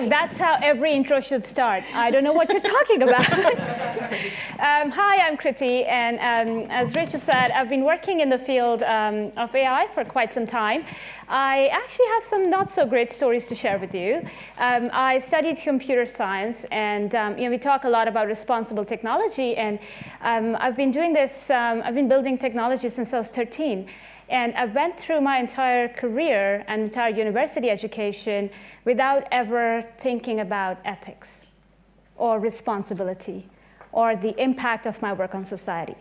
That's how every intro should start. I don't know what you're talking about. Hi, I'm Kriti, and as Rachel said, I've been working in the field of AI for quite some time. I actually have some not so great stories to share with you. I studied computer science, and we talk a lot about responsible technology, and I've been doing this, I've been building technology since I was 13. And I went through my entire career and entire university education without ever thinking about ethics or responsibility or the impact of my work on society.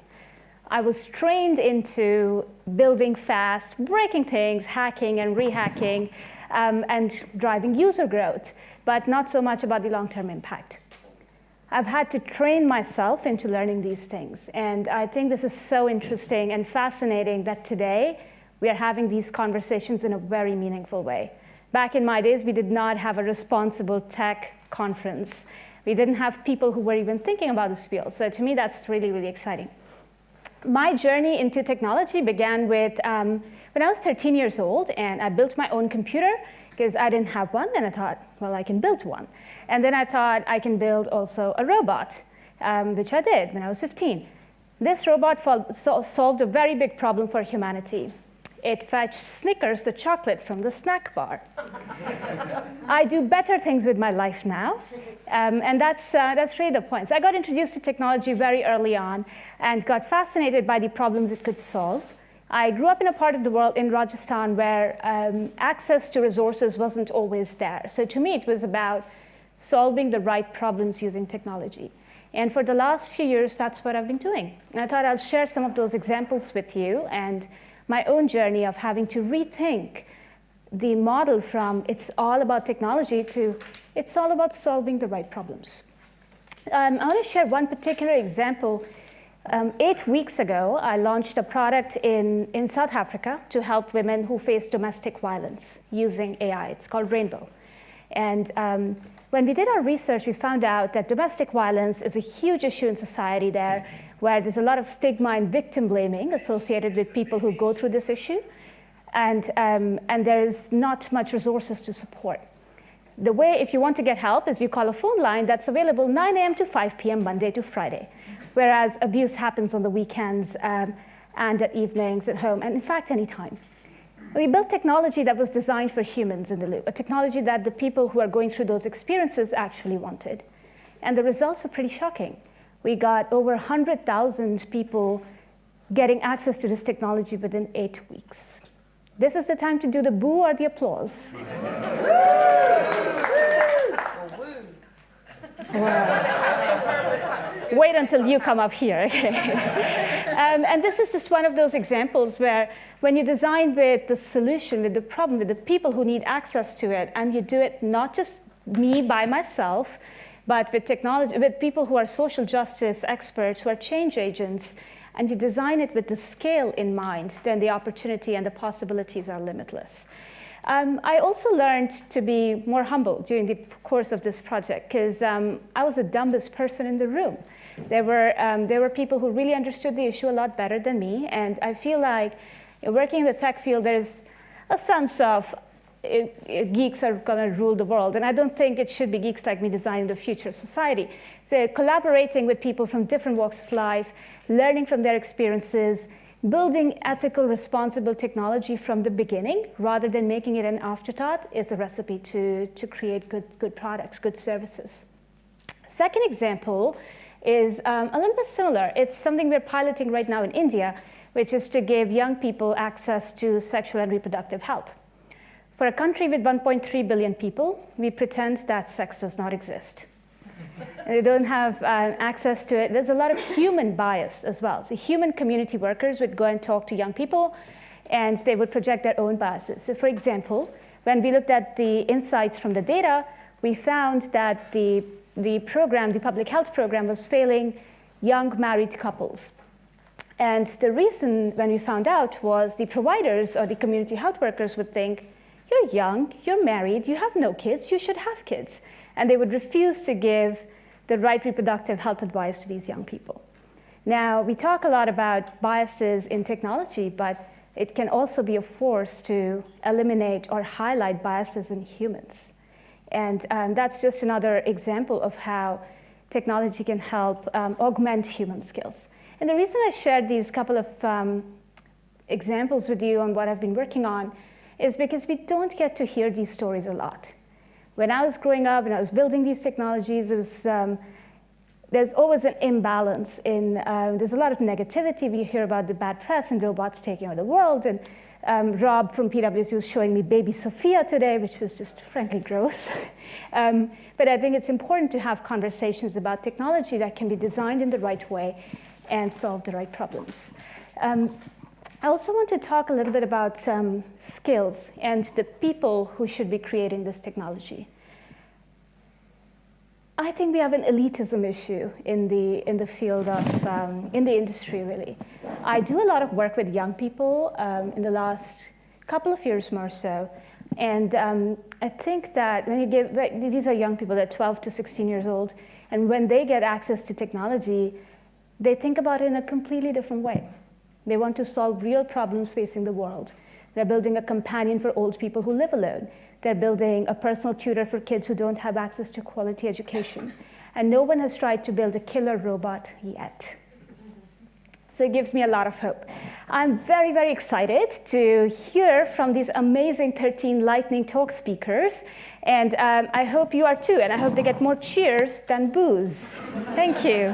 I was trained into building fast, breaking things, hacking and rehacking, and driving user growth, but not so much about the long-term impact. I've had to train myself into learning these things. And I think this is so interesting and fascinating that today we are having these conversations in a very meaningful way. Back in my days, we did not have a responsible tech conference. We didn't have people who were even thinking about this field. So to me, that's really, really exciting. My journey into technology began with when I was 13 years old, and I built my own computer because I didn't have one, and I thought, well, I can build one. And then I thought I can build also a robot, which I did when I was 15. This robot solved a very big problem for humanity. It fetched Snickers, the chocolate, from the snack bar. I do better things with my life now, and that's really the point. So I got introduced to technology very early on and got fascinated by the problems it could solve. I grew up in a part of the world in Rajasthan where access to resources wasn't always there. So to me, it was about solving the right problems using technology. And for the last few years, that's what I've been doing. And I thought I'll share some of those examples with you and my own journey of having to rethink the model from it's all about technology to it's all about solving the right problems. I want to share one particular example. 8 weeks ago, I launched a product in South Africa to help women who face domestic violence using AI. It's called Rainbow. And when we did our research, we found out that domestic violence is a huge issue in society there, where there's a lot of stigma and victim blaming associated with people who go through this issue. And there's not much resources to support. The way, if you want to get help, is you call a phone line that's available 9 a.m. to 5 p.m. Monday to Friday. Whereas abuse happens on the weekends and at evenings at home, and in fact, anytime. We built technology that was designed for humans in the loop, a technology that the people who are going through those experiences actually wanted. And the results were pretty shocking. We got over 100,000 people getting access to this technology within 8 weeks. This is the time to do the boo or the applause. Wait until you come up here. And this is just one of those examples where when you design with the solution, with the problem, with the people who need access to it, and you do it not just me by myself, but with technology, with people who are social justice experts, who are change agents, and you design it with the scale in mind, then the opportunity and the possibilities are limitless. I also learned to be more humble during the course of this project, because I was the dumbest person in the room. There were people who really understood the issue a lot better than me, and I feel like working in the tech field, there's a sense of geeks are going to rule the world, and I don't think it should be geeks like me designing the future of society. So collaborating with people from different walks of life, learning from their experiences, building ethical, responsible technology from the beginning, rather than making it an afterthought, is a recipe to create good products, good services. Second example is a little bit similar. It's something we're piloting right now in India, which is to give young people access to sexual and reproductive health. For a country with 1.3 billion people, we pretend that sex does not exist. They don't have access to it. There's a lot of human bias as well. So human community workers would go and talk to young people, and they would project their own biases. So for example, when we looked at the insights from the data, we found that the program, the public health program, was failing young married couples. And the reason, when we found out, was the providers or the community health workers would think, you're young, you're married, you have no kids, you should have kids. And they would refuse to give the right reproductive health advice to these young people. Now, we talk a lot about biases in technology, but it can also be a force to eliminate or highlight biases in humans. And that's just another example of how technology can help augment human skills. And the reason I shared these couple of examples with you on what I've been working on is because we don't get to hear these stories a lot. When I was growing up and I was building these technologies, it was, there's always an imbalance in, there's a lot of negativity. We hear about the bad press and robots taking over the world. And Rob from PwC was showing me baby Sophia today, which was just frankly gross. But I think it's important to have conversations about technology that can be designed in the right way and solve the right problems. I also want to talk a little bit about skills and the people who should be creating this technology. I think we have an elitism issue in the field of, in the industry, really. I do a lot of work with young people in the last couple of years more so. And I think that when you give, these are young people, they're 12 to 16 years old, and when they get access to technology, they think about it in a completely different way. They want to solve real problems facing the world. They're building a companion for old people who live alone. They're building a personal tutor for kids who don't have access to quality education. And no one has tried to build a killer robot yet. So it gives me a lot of hope. I'm very, very excited to hear from these amazing 13 lightning talk speakers. And I hope you are too. And I hope they get more cheers than boos. Thank you.